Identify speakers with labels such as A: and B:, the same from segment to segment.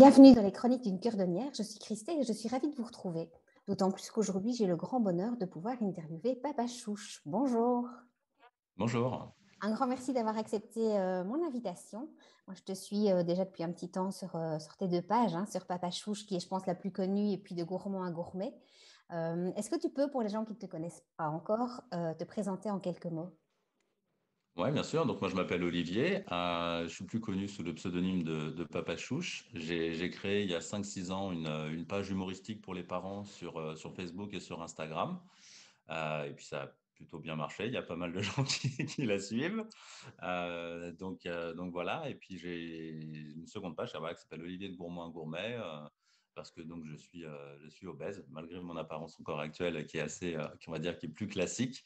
A: Bienvenue dans les chroniques d'une cordonnière. Je suis Christelle et je suis ravie de vous retrouver. D'autant plus qu'aujourd'hui, j'ai le grand bonheur de pouvoir interviewer Papa Chouche. Bonjour.
B: Bonjour.
A: Un grand merci d'avoir accepté mon invitation. Moi, je te suis déjà depuis un petit temps sur tes deux pages, sur Papa Chouche, qui est, je pense, la plus connue, et puis de gourmand à gourmet. Est-ce que tu peux, pour les gens qui ne te connaissent pas encore, te présenter en quelques mots?
B: Oui, bien sûr. Donc, moi, je m'appelle Olivier. Je suis plus connu sous le pseudonyme de Papa Chouche. J'ai créé il y a 5 6 ans une page humoristique pour les parents sur Facebook et sur Instagram. Et puis, ça a plutôt bien marché. Il y a pas mal de gens qui la suivent. Donc voilà. Et puis, j'ai une seconde page voilà, qui s'appelle Olivier de Gourmand à Gourmet. Parce que donc je suis obèse, malgré mon apparence encore actuelle qui est assez, qui, on va dire, qui est plus classique.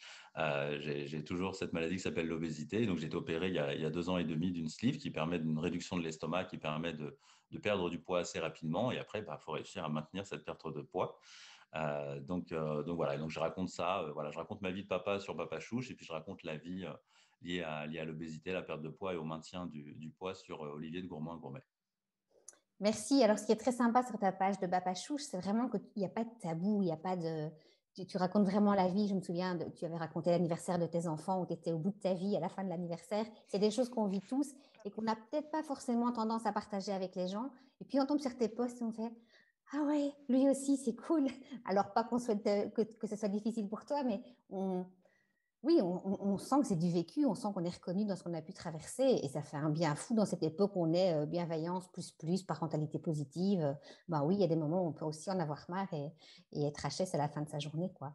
B: J'ai toujours cette maladie qui s'appelle l'obésité. Donc, j'ai été opéré il y a 2 ans et demi d'une sleeve qui permet d'une réduction de l'estomac, qui permet de perdre du poids assez rapidement. Et après, il faut réussir à maintenir cette perte de poids. Donc voilà, donc je raconte ça. Voilà, je raconte ma vie de papa sur Papa Chouche et puis je raconte la vie liée à l'obésité, la perte de poids et au maintien du poids sur Olivier de Gourmand à Gourmet.
A: Merci. Alors, ce qui est très sympa sur ta page de Papa Chouche, c'est vraiment qu'il n'y a pas de tabou, il n'y a pas de… Tu racontes vraiment la vie. Je me souviens, tu avais raconté l'anniversaire de tes enfants où tu étais au bout de ta vie à la fin de l'anniversaire. C'est des choses qu'on vit tous et qu'on n'a peut-être pas forcément tendance à partager avec les gens. Et puis, on tombe sur tes posts et on fait ah ouais, lui aussi, c'est cool. Alors, pas qu'on souhaite que ce soit difficile pour toi, mais oui, on sent que c'est du vécu, on sent qu'on est reconnu dans ce qu'on a pu traverser et ça fait un bien fou dans cette époque où on est bienveillance plus, parentalité positive. Ben oui, il y a des moments où on peut aussi en avoir marre et être HS à la fin de sa journée, quoi.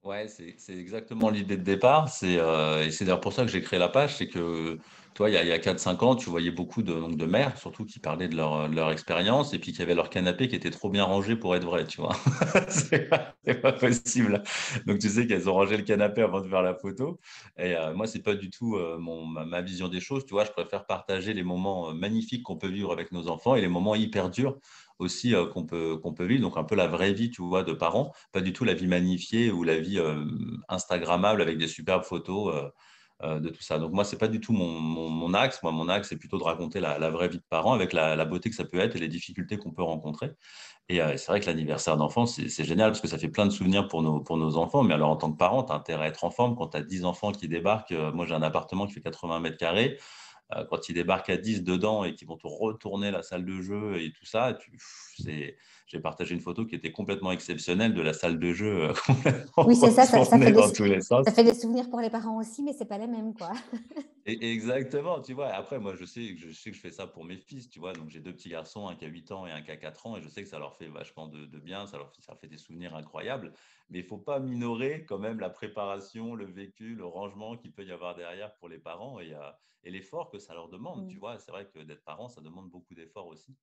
B: Ouais, c'est exactement l'idée de départ. Et c'est d'ailleurs pour ça que j'ai créé la page. C'est que, toi, il y a 4 5 ans, tu voyais beaucoup de mères, surtout, qui parlaient de leur expérience et puis qui avaient leur canapé qui était trop bien rangé pour être vrai, tu vois. C'est pas possible. Donc, tu sais qu'elles ont rangé le canapé avant de faire la photo. Et moi, c'est pas du tout ma vision des choses. Tu vois, je préfère partager les moments magnifiques qu'on peut vivre avec nos enfants et les moments hyper durs aussi qu'on peut vivre. Donc, un peu la vraie vie, tu vois, de parents, pas du tout la vie magnifiée ou la vie Instagrammable avec des superbes photos de tout ça. Donc, moi, c'est pas du tout mon axe. Moi, mon axe, c'est plutôt de raconter la vraie vie de parents avec la beauté que ça peut être et les difficultés qu'on peut rencontrer. Et c'est vrai que l'anniversaire d'enfant, c'est génial parce que ça fait plein de souvenirs pour nos enfants. Mais alors, en tant que parent, tu as intérêt à être en forme quand tu as 10 enfants qui débarquent. Moi, j'ai un appartement qui fait 80 mètres carrés. Quand ils débarquent à 10 dedans et qu'ils vont te retourner la salle de jeu et tout ça, j'ai partagé une photo qui était complètement exceptionnelle de la salle de jeu complètement
A: Oui, c'est ça,
B: retournée dans tous les
A: ça
B: sens.
A: fait des souvenirs pour les parents aussi, mais c'est pas les mêmes, quoi.
B: Exactement, tu vois. Après, moi, je sais que je fais ça pour mes fils, tu vois. Donc, j'ai deux petits garçons, un qui a 8 ans et un qui a 4 ans, et je sais que ça leur fait vachement de bien, ça leur fait des souvenirs incroyables. Mais il faut pas minorer quand même la préparation, le vécu, le rangement qu'il peut y avoir derrière pour les parents et l'effort que ça leur demande, tu
A: Mm.
B: vois. C'est vrai que d'être parent, ça demande beaucoup d'efforts aussi.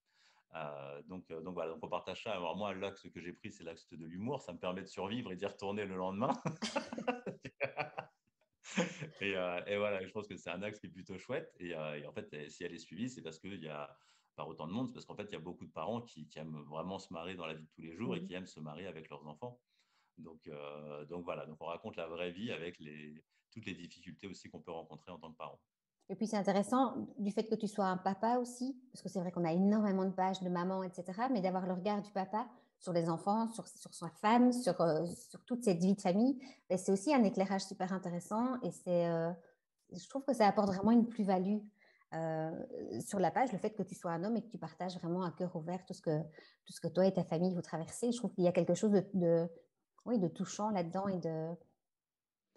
B: Donc voilà, donc on partage ça. Alors moi, l'axe que j'ai pris, c'est l'axe de l'humour. Ça me permet de survivre et d'y retourner le lendemain. Et voilà, je pense que c'est un axe qui est plutôt chouette. Et en fait, si elle est suivie, c'est parce qu'il y a pas autant de monde, c'est parce qu'en fait, il y a beaucoup de parents qui aiment vraiment se marier dans la vie de tous les jours et
A: Mm.
B: qui aiment se marier avec leurs enfants. Donc voilà, donc on raconte la vraie vie avec toutes les difficultés aussi qu'on peut rencontrer en tant que parent.
A: Et puis c'est intéressant du fait que tu sois un papa aussi, parce que c'est vrai qu'on a énormément de pages de maman, etc., mais d'avoir le regard du papa sur les enfants, sur sa femme, sur toute cette vie de famille, ben, c'est aussi un éclairage super intéressant et je trouve que ça apporte vraiment une plus-value sur la page, le fait que tu sois un homme et que tu partages vraiment à cœur ouvert tout ce que toi et ta famille vous traversez. Je trouve qu'il y a quelque chose oui, de touchant là-dedans et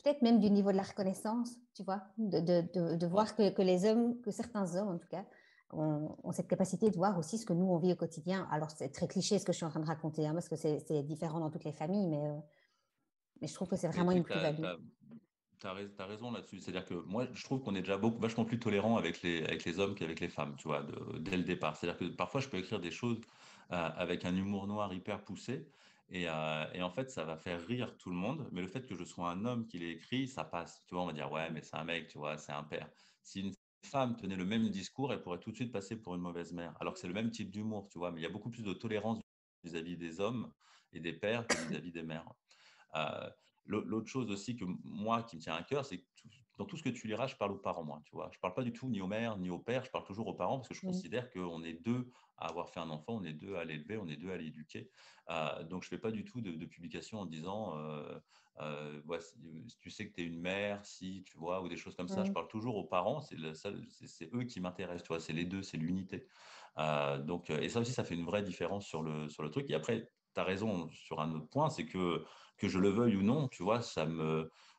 A: peut-être même du niveau de la reconnaissance, tu vois, de
B: Ouais.
A: voir que les hommes, que certains hommes en tout cas, ont cette capacité de voir aussi ce que nous, on vit au quotidien. Alors, c'est très cliché ce que je suis en train de raconter, parce que c'est différent dans toutes les familles, mais je trouve que c'est
B: Mais
A: vraiment
B: tu
A: une
B: sais que
A: plus-value.
B: t'as raison là-dessus. C'est-à-dire que moi, je trouve qu'on est déjà vachement plus tolérant avec les hommes qu'avec les femmes, tu vois, dès le départ. C'est-à-dire que parfois, je peux écrire des choses avec un humour noir hyper poussé. Et en fait, ça va faire rire tout le monde. Mais le fait que je sois un homme qui l'ait écrit, ça passe. Tu vois, on va dire, ouais, mais c'est un mec, tu vois, c'est un père. Si une femme tenait le même discours, elle pourrait tout de suite passer pour une mauvaise mère. Alors que c'est le même type d'humour, tu vois. Mais il y a beaucoup plus de tolérance vis-à-vis des hommes et des pères que vis-à-vis des mères. Euh, l'autre chose aussi que moi, qui me tient à cœur, c'est que dans tout ce que tu liras, je parle aux parents, moi, tu vois. Je ne parle pas du tout ni aux mères, ni aux pères, je parle toujours aux parents parce que je
A: Mm.
B: considère qu'on est deux à avoir fait un enfant, on est deux à l'élever, on est deux à l'éduquer. Donc, je ne fais pas du tout de publication en disant voici, si tu sais que tu es une mère, si tu vois, ou des choses comme ça. Je
A: Mm.
B: parle toujours aux parents, c'est eux qui m'intéressent, tu vois, c'est les deux, c'est l'unité. Et ça aussi, ça fait une vraie différence sur le truc. Et après, tu as raison sur un autre point, c'est que je le veuille ou non, tu vois,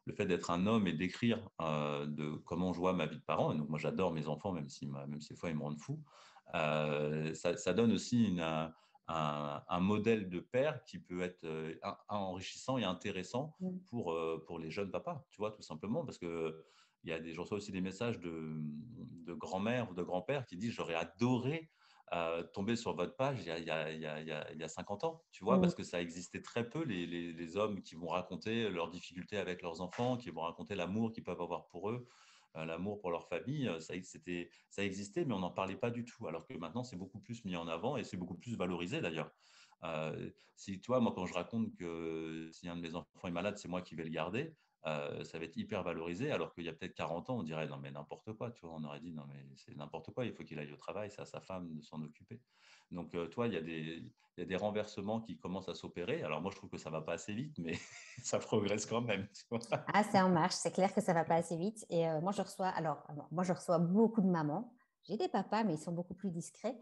B: le fait d'être un homme et d'écrire de comment je vois ma vie de parent, et donc moi j'adore mes enfants, même si des fois ils me rendent fou, ça donne aussi un modèle de père qui peut être enrichissant et intéressant
A: Mm.
B: pour les jeunes papas, tu vois, tout simplement, parce que je reçois aussi des messages de grand-mère ou de grand-père qui disent j'aurais adoré tomber sur votre page il y a 50 ans, tu vois,
A: Mm.
B: parce que ça existait très peu, les hommes qui vont raconter leurs difficultés avec leurs enfants, qui vont raconter l'amour qu'ils peuvent avoir pour eux, l'amour pour leur famille, ça existait, mais on n'en parlait pas du tout, alors que maintenant, c'est beaucoup plus mis en avant et c'est beaucoup plus valorisé d'ailleurs. Si tu vois, moi, quand je raconte que si un de mes enfants est malade, c'est moi qui vais le garder, ça va être hyper valorisé, alors qu'il y a peut-être 40 ans, on dirait non, mais n'importe quoi, tu vois, on aurait dit non, mais c'est n'importe quoi, il faut qu'il aille au travail, c'est à sa femme de s'en occuper. Donc, toi, il y a des renversements qui commencent à s'opérer. Alors, moi, je trouve que ça ne va pas assez vite, mais ça progresse quand même, tu vois.
A: Ah, c'est en marche, c'est clair que ça va pas assez vite. Et moi, je reçois beaucoup de mamans. J'ai des papas, mais ils sont beaucoup plus discrets.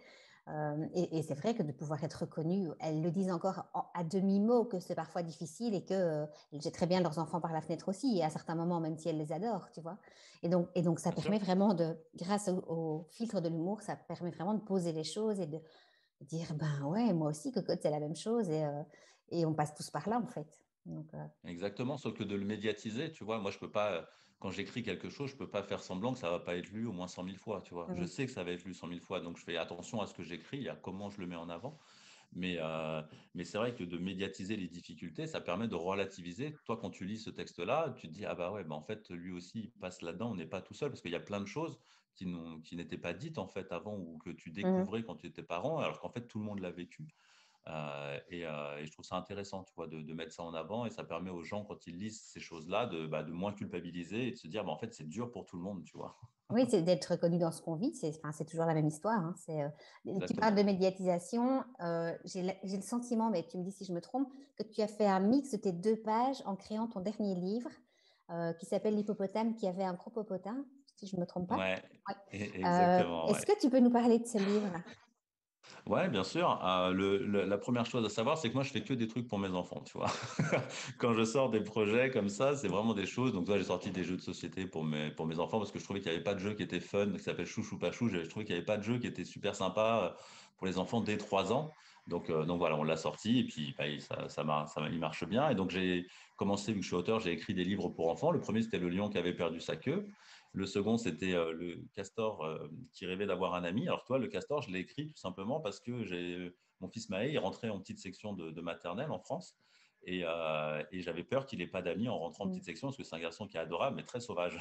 A: Et c'est vrai que de pouvoir être reconnue, elles le disent encore à demi-mot que c'est parfois difficile et que elles jettent très bien leurs enfants par la fenêtre aussi, et à certains moments, même si elles les adorent, tu vois. Et donc ça
B: Bien sûr.
A: permet vraiment grâce au filtre de l'humour, ça permet vraiment de poser les choses et de dire, ben ouais, moi aussi, cocotte, c'est la même chose. Et on passe tous par là, en fait. Donc,
B: Exactement, sauf que de le médiatiser, tu vois, moi je peux pas, quand j'écris quelque chose, je peux pas faire semblant que ça va pas être lu au moins 100 000 fois, tu vois. Je
A: mm,
B: sais que ça va être lu 100 000 fois, donc je fais attention à ce que j'écris et à comment je le mets en avant. Mais, euh, mais c'est vrai que de médiatiser les difficultés, ça permet de relativiser. Toi, quand tu lis ce texte-là, tu te dis, ah bah ouais, bah en fait, lui aussi, il passe là-dedans, on n'est pas tout seul, parce qu'il y a plein de choses qui n'étaient pas dites en fait avant ou que tu
A: mm.
B: découvrais quand tu étais parent, alors qu'en fait, tout le monde l'a vécu. Et je trouve ça intéressant, tu vois, de mettre ça en avant et ça permet aux gens, quand ils lisent ces choses-là, de moins culpabiliser et de se dire, bah, en fait, c'est dur pour tout le monde, tu vois.
A: Oui, c'est d'être reconnu dans ce qu'on vit. Enfin, c'est toujours la même histoire, hein. Tu parles de
B: Exactement.
A: médiatisation. J'ai le sentiment, mais tu me dis si je me trompe, que tu as fait un mix de tes deux pages en créant ton dernier livre qui s'appelle L'hippopotame qui avait un gros popotin, si je ne me trompe pas.
B: Ouais,
A: Ouais.
B: exactement,
A: Est-ce
B: ouais.
A: que tu peux nous parler de ce livre?
B: Ouais, bien sûr. La première chose à savoir, c'est que moi, je fais que des trucs pour mes enfants, tu vois. Quand je sors des projets comme ça, c'est vraiment des choses. Donc, toi, j'ai sorti des jeux de société pour mes enfants parce que je trouvais qu'il n'y avait pas de jeu qui était fun, qui s'appelle Chouchou pas chou. Je trouvais qu'il n'y avait pas de jeu qui était super sympa pour les enfants dès 3 ans. Donc voilà, on l'a sorti et puis bah, il marche bien. Et donc, j'ai commencé, vu que je suis auteur, j'ai écrit des livres pour enfants. Le premier, c'était Le lion qui avait perdu sa queue. Le second, c'était le castor qui rêvait d'avoir un ami. Alors toi, le castor, je l'ai écrit tout simplement parce que mon fils Maë est rentré en petite section de maternelle en France et j'avais peur qu'il n'ait pas d'amis en rentrant en
A: Mm.
B: petite section parce que c'est un garçon qui est adorable mais très sauvage.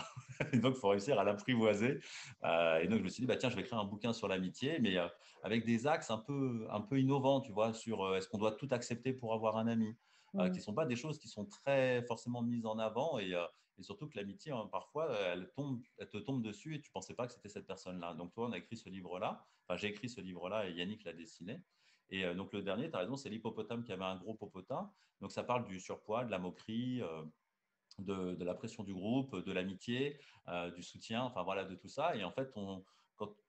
B: Et donc, il faut réussir à l'apprivoiser. Et donc, je me suis dit, bah, tiens, je vais écrire un bouquin sur l'amitié, mais avec des axes un peu innovants, tu vois, sur est-ce qu'on doit tout accepter pour avoir un ami, qui
A: Mm.
B: ne sont pas des choses qui sont très forcément mises en avant et surtout que l'amitié, hein, parfois, elle te tombe dessus et tu ne pensais pas que c'était cette personne-là. Donc, toi, on a écrit ce livre-là. Enfin, j'ai écrit ce livre-là et Yannick l'a dessiné. Et donc, le dernier, tu as raison, c'est l'hippopotame qui avait un gros popotin. Donc, ça parle du surpoids, de la moquerie, de la pression du groupe, de l'amitié, du soutien, enfin voilà, de tout ça. Et en fait, quand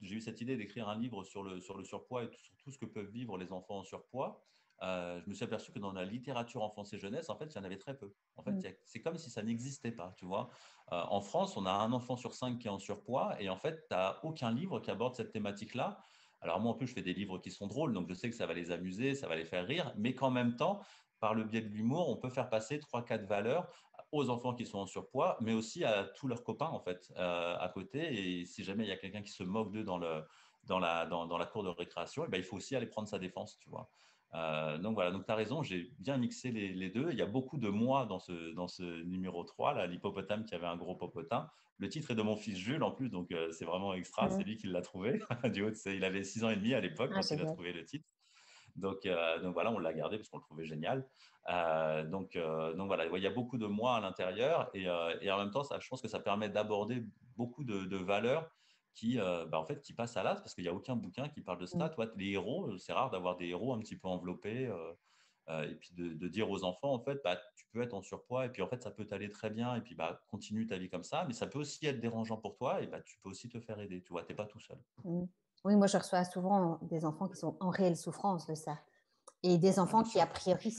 B: j'ai eu cette idée d'écrire un livre sur le surpoids et sur tout ce que peuvent vivre les enfants en surpoids, je me suis aperçu que dans la littérature enfance et jeunesse, en fait, il y en avait très peu. En fait,
A: Mm.
B: c'est comme si ça n'existait pas, tu vois. En France, on a un enfant sur 5 qui est en surpoids et en fait, tu n'as aucun livre qui aborde cette thématique-là. Alors moi, en plus, je fais des livres qui sont drôles, donc je sais que ça va les amuser, ça va les faire rire, mais qu'en même temps, par le biais de l'humour, on peut faire passer 3, 4 valeurs aux enfants qui sont en surpoids, mais aussi à tous leurs copains, en fait, à côté. Et si jamais il y a quelqu'un qui se moque d'eux dans la cour de récréation, eh ben, il faut aussi aller prendre sa défense, tu vois. Donc voilà, donc tu as raison, j'ai bien mixé les deux. Il y a beaucoup de moi dans ce numéro 3, là, l'hippopotame qui avait un gros popotin. Le titre est de mon fils Jules en plus, donc c'est vraiment extra, c'est
A: Mm.
B: lui qui l'a trouvé. Il avait 6 ans et demi à l'époque
A: Ah,
B: quand il a
A: génial.
B: trouvé le titre. Donc voilà, on l'a gardé parce qu'on le trouvait génial. Donc voilà, il y a beaucoup de moi à l'intérieur et en même temps, ça, je pense que ça permet d'aborder beaucoup de valeurs en fait, qui passent à l'as parce qu'il n'y a aucun bouquin qui parle de ça.
A: Mm.
B: Toi, les héros, c'est rare d'avoir des héros un petit peu enveloppés. Et puis de dire aux enfants, en fait, bah, tu peux être en surpoids et puis en fait, ça peut t'aller très bien et puis bah, continue ta vie comme ça, mais ça peut aussi être dérangeant pour toi et bah, tu peux aussi te faire aider. Tu vois, tu n'es pas tout seul.
A: Mm. Oui, moi, je reçois souvent des enfants qui sont en réelle souffrance de ça. Et des
B: Ouais,
A: enfants
B: bien
A: qui, a
B: sûr.
A: priori,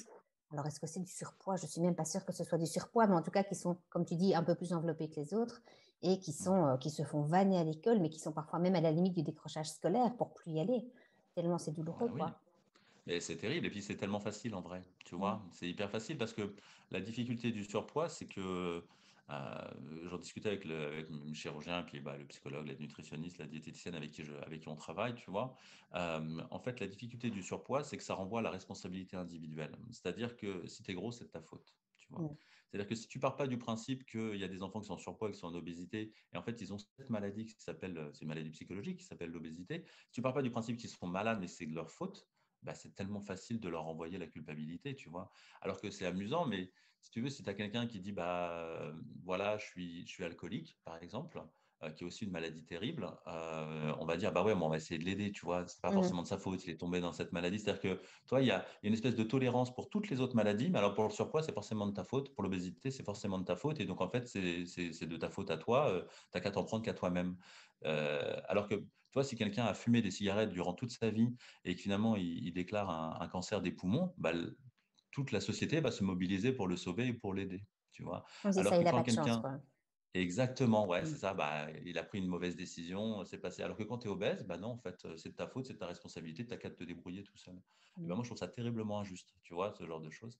A: alors est-ce que c'est du surpoids? Je ne suis même pas sûre que ce soit du surpoids, mais en tout cas qui sont, comme tu dis, un peu plus enveloppés que les autres et qui se font vanner à l'école, mais qui sont parfois même à la limite du décrochage scolaire pour plus y aller, tellement c'est douloureux,
B: Ah oui.
A: quoi.
B: Et c'est terrible. Et puis, c'est tellement facile en vrai. Tu
A: Mm.
B: vois, c'est hyper facile parce que la difficulté du surpoids, c'est que j'en discutais avec le chirurgien, puis bah, le psychologue, la nutritionniste, la diététicienne avec qui on travaille, tu vois. En fait, la difficulté du surpoids, c'est que ça renvoie à la responsabilité individuelle. C'est-à-dire que si tu es gros, c'est de ta faute. Tu vois.
A: Mm.
B: C'est-à-dire que si tu pars pas du principe qu'il y a des enfants qui sont en surpoids, qui sont en obésité, et en fait, ils ont cette maladie qui s'appelle, c'est une maladie psychologique qui s'appelle l'obésité. Si tu pars pas du principe qu'ils sont malades, mais c'est de leur faute, bah, c'est tellement facile de leur envoyer la culpabilité, tu vois. Alors que c'est amusant, mais si tu veux, si tu as quelqu'un qui dit, voilà, je suis alcoolique, par exemple, qui est aussi une maladie terrible, on va dire, bah ouais, mais on va essayer de l'aider, tu vois. C'est pas
A: Mm.
B: forcément de sa faute, il est tombé dans cette maladie. C'est-à-dire que, toi, il y a une espèce de tolérance pour toutes les autres maladies, mais alors pour le surpoids, c'est forcément de ta faute. Pour l'obésité, c'est forcément de ta faute. Et donc, en fait, c'est de ta faute à toi. Tu n'as qu'à t'en prendre qu'à toi-même. Alors que, toi, si quelqu'un a fumé des cigarettes durant toute sa vie, et que finalement il déclare un cancer des poumons, bah, toute la société va se mobiliser pour le sauver et pour l'aider. Tu vois.
A: Oui, c'est
B: Alors
A: ça,
B: que
A: il n'a
B: quand
A: pas de chance,
B: quelqu'un
A: quoi.
B: Exactement, ouais, c'est
A: Mm.
B: ça. Bah, il a pris une mauvaise décision, c'est passé. Alors que quand tu es obèse, bah non, en fait, c'est de ta faute, c'est de ta responsabilité, tu n'as qu'à te débrouiller tout seul. Et ben
A: Mm.
B: moi, je trouve ça terriblement injuste, tu vois, ce genre de choses.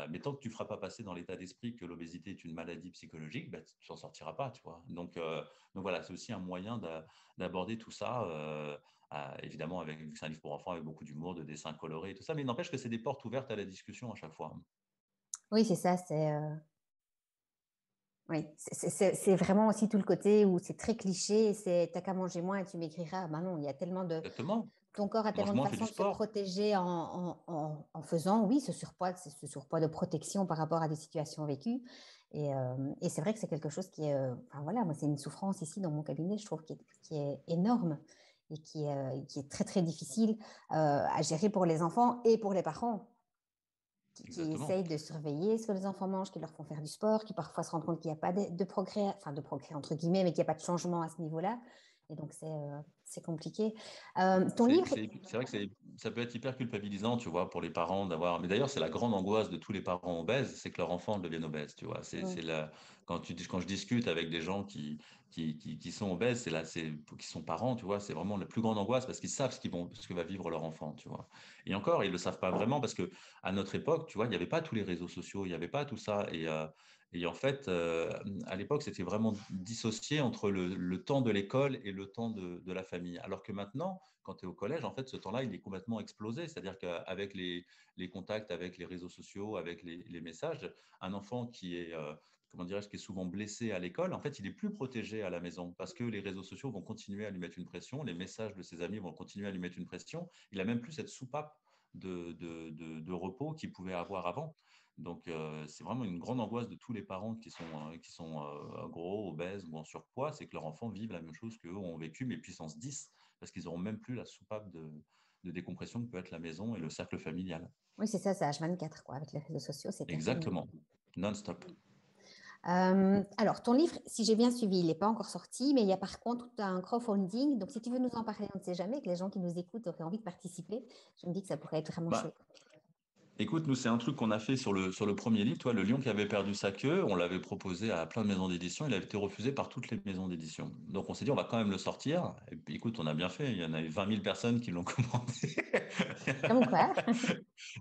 B: Mais tant que tu ne feras pas passer dans l'état d'esprit que l'obésité est une maladie psychologique, bah, tu n'en sortiras pas, tu vois. Donc voilà, c'est aussi un moyen d'aborder tout ça, évidemment, vu que c'est un livre pour enfants, avec beaucoup d'humour, de dessins colorés et tout ça. Mais il n'empêche que c'est des portes ouvertes à la discussion à chaque fois.
A: Oui, c'est ça, oui, c'est vraiment aussi tout le côté où c'est très cliché, c'est t'as qu'à manger moins et tu maigriras. Ben non, il y a tellement de,
B: Exactement.
A: ton corps a
B: Mange
A: tellement de
B: moins, fais
A: façons
B: du
A: de se
B: sport.
A: protéger en faisant, oui, ce surpoids, c'est ce surpoids de protection par rapport à des situations vécues. Et c'est vrai que c'est quelque chose qui est, enfin voilà, moi c'est une souffrance ici dans mon cabinet, je trouve qui est énorme et qui est très très difficile à gérer pour les enfants et pour les parents qui
B: Exactement.
A: essayent de surveiller ce que les enfants mangent, qui leur font faire du sport, qui parfois se rendent compte qu'il n'y a pas de progrès, enfin de progrès entre guillemets, mais qu'il n'y a pas de changement à ce niveau-là. Et donc c'est compliqué. Ton
B: C'est
A: livre,
B: c'est- c'est vrai que ça peut être hyper culpabilisant, tu vois, pour les parents d'avoir. Mais d'ailleurs, c'est la grande angoisse de tous les parents obèses, c'est que leur enfant devienne obèse, tu vois. Quand je discute avec des gens qui sont obèses, qui sont parents, tu vois, c'est vraiment la plus grande angoisse parce qu'ils savent ce que va vivre leur enfant, tu vois. Et encore, ils le savent pas vraiment parce que à notre époque, tu vois, il n'y avait pas tous les réseaux sociaux, il n'y avait pas tout ça. Et en fait, à l'époque, c'était vraiment dissocié entre le temps de l'école et le temps de la famille. Alors que maintenant, quand tu es au collège, en fait, ce temps-là, il est complètement explosé. C'est-à-dire qu'avec les contacts, avec les réseaux sociaux, avec les messages, un enfant qui est, comment dirais-je, qui est souvent blessé à l'école, en fait, il est plus protégé à la maison parce que les réseaux sociaux vont continuer à lui mettre une pression, les messages de ses amis vont continuer à lui mettre une pression. Il a même plus cette soupape de repos qu'il pouvait avoir avant. Donc, c'est vraiment une grande angoisse de tous les parents qui sont gros, obèses ou en surpoids, c'est que leurs enfants vivent la même chose qu'eux ont vécu, mais puissance 10 parce qu'ils n'auront même plus la soupape de décompression que peut être la maison et le cercle familial.
A: oui, c'est ça, c'est H24, quoi, avec les réseaux sociaux, c'est terrible.
B: Exactement. Non-stop.
A: Alors, ton livre, si j'ai bien suivi, il n'est pas encore sorti, mais il y a par contre un crowdfunding. Donc, si tu veux nous en parler, on ne sait jamais que les gens qui nous écoutent auraient envie de participer. Je me dis que ça pourrait être vraiment
B: Bah,
A: chouette.
B: écoute, nous, c'est un truc qu'on a fait sur le premier livre. Toi, Le Lion qui avait perdu sa queue, on l'avait proposé à plein de maisons d'édition. Il avait été refusé par toutes les maisons d'édition. Donc, on s'est dit, on va quand même le sortir. Et puis, écoute, on a bien fait. Il y en a eu 20 000 personnes qui l'ont commandé.
A: Comme quoi?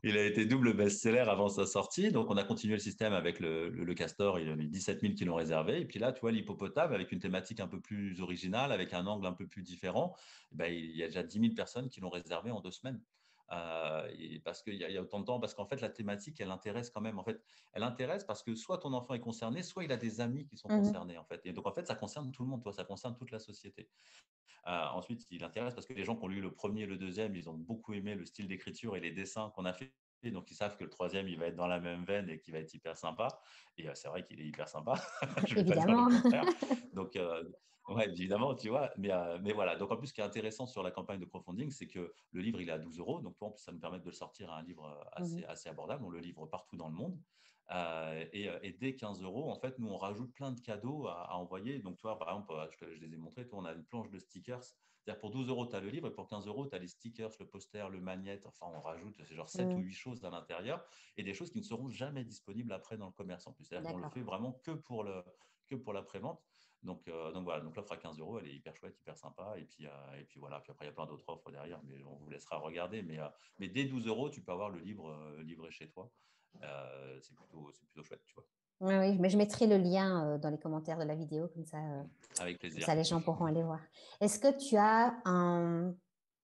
B: Il a été double best-seller avant sa sortie. Donc, on a continué le système avec le Castor. Il y en a eu 17 000 qui l'ont réservé. Et puis là, tu vois, l'hippopotame, avec une thématique un peu plus originale, avec un angle un peu plus différent, il y a déjà 10 000 personnes qui l'ont réservé en 2 semaines. Et parce qu'il y a autant de temps, parce qu'en fait, la thématique, elle intéresse quand même. En fait, elle intéresse parce que soit ton enfant est concerné, soit il a des amis qui sont
A: Mhm.
B: concernés, en fait. Et donc, en fait, ça concerne tout le monde, toi, ça concerne toute la société. Ensuite, il intéresse parce que les gens qui ont lu le premier et le deuxième, ils ont beaucoup aimé le style d'écriture et les dessins qu'on a fait. Donc, ils savent que le troisième, il va être dans la même veine et qu'il va être hyper sympa. Et c'est vrai qu'il est hyper sympa. Je ne vais pas dire le
A: Évidemment.
B: contraire. Donc, ouais, évidemment, tu vois. Mais voilà. Donc, en plus, ce qui est intéressant sur la campagne de crowdfunding, c'est que le livre, il est à 12 euros. Donc, toi, en plus, ça nous permet de le sortir à un livre
A: Mhm.
B: assez abordable. On le livre partout dans le monde. Et dès 15 euros, en fait, nous, on rajoute plein de cadeaux à envoyer. Donc, toi, par exemple, je les ai montrés. Toi, on a une planche de stickers. C'est-à-dire, pour 12 euros, tu as le livre et pour 15 euros, tu as les stickers, le poster, le magnète. Enfin, on rajoute, c'est genre 7 ou
A: Mhm.
B: 8 choses à l'intérieur et des choses qui ne seront jamais disponibles après dans le commerce en plus. C'est-à-dire qu'on le
A: D'accord.
B: fait vraiment que pour la prévente. Donc voilà, donc l'offre à 15 euros, elle est hyper chouette, hyper sympa. Et puis voilà, puis après, il y a plein d'autres offres derrière, mais on vous laissera regarder. Mais dès 12 euros, tu peux avoir le livre livré chez toi. C'est plutôt chouette, tu vois.
A: Oui, oui, mais je mettrai le lien dans les commentaires de la vidéo,
B: Avec
A: comme
B: plaisir.
A: ça les gens pourront aller voir. Est-ce que tu as un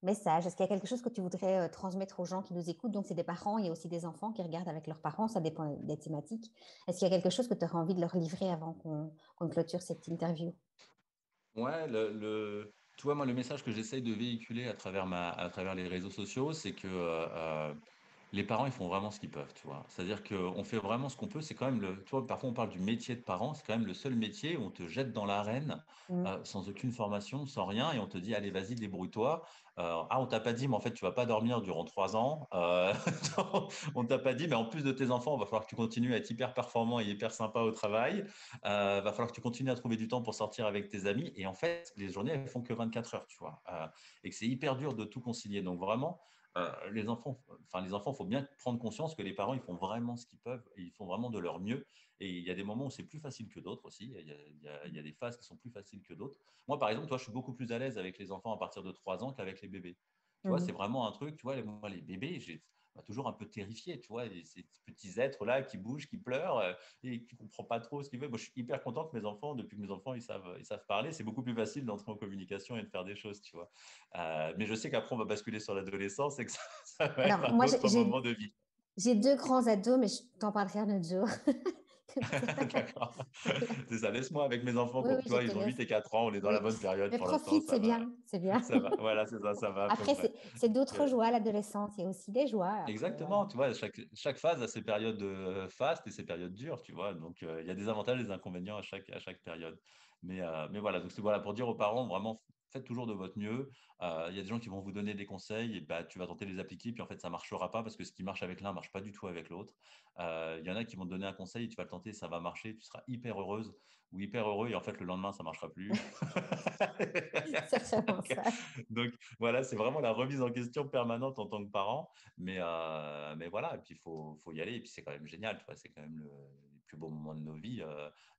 A: message? Est-ce qu'il y a quelque chose que tu voudrais transmettre aux gens qui nous écoutent? Donc, c'est des parents, il y a aussi des enfants qui regardent avec leurs parents, ça dépend des thématiques. Est-ce qu'il y a quelque chose que tu aurais envie de leur livrer avant qu'on clôture cette interview?
B: Ouais, tu vois, moi, le message que j'essaye de véhiculer à travers les réseaux sociaux, c'est que les parents, ils font vraiment ce qu'ils peuvent, tu vois. C'est-à-dire qu'on fait vraiment ce qu'on peut. C'est quand même tu vois, parfois on parle du métier de parent, c'est quand même le seul métier où on te jette dans l'arène
A: Mhm.
B: sans aucune formation, sans rien, et on te dit, allez, vas-y, débrouille-toi. On t'a pas dit, mais en fait, tu vas pas dormir durant 3 ans. On t'a pas dit, mais en plus de tes enfants, il va falloir que tu continues à être hyper performant et hyper sympa au travail. Va falloir que tu continues à trouver du temps pour sortir avec tes amis. Et en fait, les journées, elles font que 24 heures, tu vois. Et que c'est hyper dur de tout concilier. Donc vraiment, les enfants, il faut bien prendre conscience que les parents, ils font vraiment ce qu'ils peuvent et ils font vraiment de leur mieux. Et il y a des moments où c'est plus facile que d'autres aussi. Il y a des phases qui sont plus faciles que d'autres. Moi, par exemple, toi, je suis beaucoup plus à l'aise avec les enfants à partir de 3 ans qu'avec les bébés. Tu vois, c'est
A: Mhm.
B: vraiment un truc, tu vois, moi, les bébés, m'a toujours un peu terrifié, tu vois, ces petits êtres-là qui bougent, qui pleurent et qui ne comprennent pas trop ce qu'ils veulent. Moi, je suis hyper content que mes enfants, depuis que mes enfants, ils savent parler, c'est beaucoup plus facile d'entrer en communication et de faire des choses, tu vois. Mais je sais qu'après, on va basculer sur l'adolescence et que ça va être
A: Alors,
B: un
A: moi,
B: autre moment de vie.
A: j'ai deux grands ados, mais je t'en parlerai un autre jour. Comme ça.
B: D'accord.
A: Voilà.
B: C'est ça, laisse-moi avec mes enfants,
A: Oui,
B: comme
A: oui, je
B: toi,
A: te
B: ils ont 8
A: laisse.
B: et 4 ans, on est dans la
A: Oui,
B: bonne période
A: mais
B: pour l'instant,
A: profite,
B: ça
A: c'est
B: va.
A: bien, c'est bien.
B: Ça va, voilà, c'est ça, ça va à peu
A: Après,
B: près.
A: c'est
B: Donc,
A: d'autres joies, l'adolescence. Il y a aussi des joies. Après, voilà.
B: exactement, tu vois, chaque phase a ses périodes fastes et ses périodes dures, tu vois. Donc, il y a des avantages et des inconvénients à chaque période. Mais voilà, donc c'est voilà, pour dire aux parents, vraiment, faites toujours de votre mieux. Il y a des gens qui vont vous donner des conseils et bah, tu vas tenter de les appliquer, puis en fait, ça ne marchera pas parce que ce qui marche avec l'un ne marche pas du tout avec l'autre. Il y en a qui vont te donner un conseil et tu vas le tenter, ça va marcher, tu seras hyper heureuse ou hyper heureux et en fait, le lendemain, ça ne marchera plus.
A: C'est vraiment ça.
B: Donc, voilà, c'est vraiment la remise en question permanente en tant que parent. Mais voilà, et puis il faut y aller. Et puis c'est quand même génial, tu vois, c'est quand même les plus beaux moments de nos vies.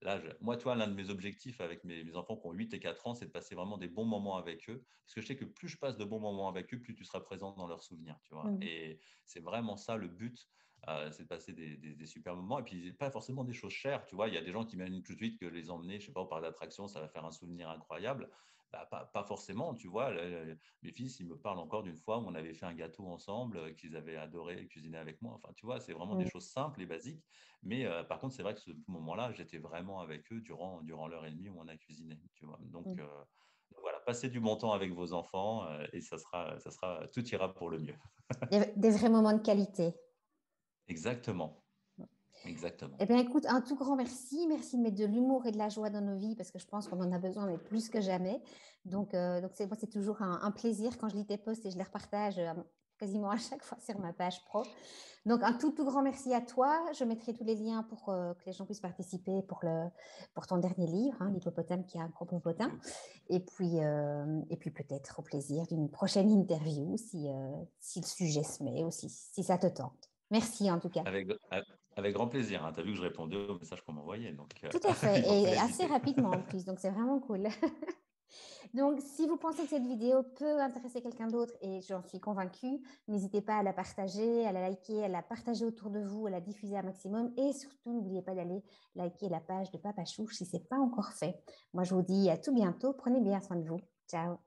B: Là, moi, toi, l'un de mes objectifs avec mes enfants qui ont 8 et 4 ans, c'est de passer vraiment des bons moments avec eux. Parce que je sais que plus je passe de bons moments avec eux, plus tu seras présent dans leurs souvenirs, tu vois.
A: Mhm.
B: Et c'est vraiment ça le but. C'est de passer des super moments. Et puis, pas forcément des choses chères, tu vois. Il y a des gens qui imaginent tout de suite que les emmener, je sais pas, au parc d'attractions, ça va faire un souvenir incroyable. Bah, pas forcément, tu vois. Mes fils, ils me parlent encore d'une fois où on avait fait un gâteau ensemble, qu'ils avaient adoré cuisiner avec moi. Enfin, tu vois, c'est vraiment des
A: Mhm.
B: choses simples et basiques. Mais par contre, c'est vrai que ce moment-là, j'étais vraiment avec eux durant l'heure et demie où on a cuisiné, tu vois. Donc,
A: Mhm.
B: voilà, passez du bon temps avec vos enfants et tout ira pour le mieux.
A: Des vrais moments de qualité.
B: Exactement, exactement.
A: Eh bien, écoute, un tout grand merci. Merci de mettre de l'humour et de la joie dans nos vies parce que je pense qu'on en a besoin, mais plus que jamais. Donc moi, c'est toujours un plaisir quand je lis tes posts et je les repartage quasiment à chaque fois sur ma page pro. Donc, un tout grand merci à toi. Je mettrai tous les liens pour que les gens puissent participer pour ton dernier livre, hein, L'hippopotame qui a un cropopotain. Et puis peut-être au plaisir d'une prochaine interview si le sujet se met ou si ça te tente. Merci en tout cas.
B: Avec, avec grand plaisir. Tu as vu que je répondais aux messages qu'on m'envoyait, donc
A: Tout à
B: il
A: fait,
B: ne faut pas
A: et assez
B: hésiter.
A: rapidement en plus, donc c'est vraiment cool. Donc, si vous pensez que cette vidéo peut intéresser quelqu'un d'autre, et j'en suis convaincue, n'hésitez pas à la partager, à la liker, à la partager autour de vous, à la diffuser un maximum, et surtout, n'oubliez pas d'aller liker la page de Papa Chouche si ce n'est pas encore fait. Moi, je vous dis à tout bientôt, prenez bien soin de vous. Ciao.